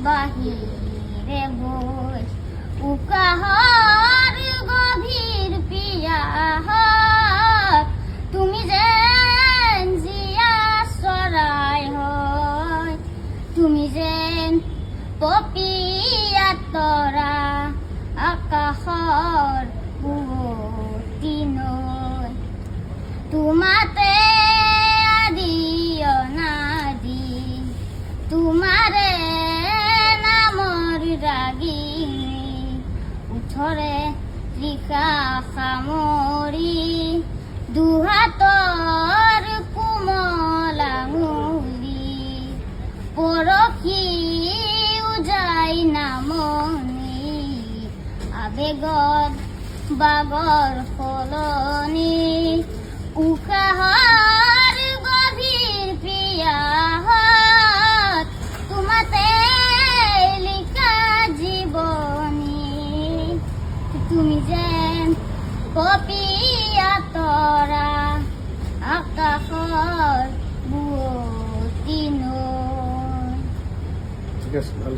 বাহিরে বই উকাহর গভীর পিয়াহ তুমি যে জিয়া চৰাই হয় তুমি যেন পপিয়া তৰা আকাশৰ পুৱতি নৈ তোমাতে আদি অনাদি তোমাৰে নামৰ ৰাগিনী উঠৰে ত্ৰিকা সামৰি দুহাতৰ কোমল আঙুলি পৰখি উজাই নামনি আবেগত বাগৰ সলনি উশাহৰ গভীৰ পিয়াহত তোমাতে লিখা জীৱনী তুমি যেন পপিয়া তৰা আকাশৰ বুৱতি নৈ। ঠিক আছে, ভালো।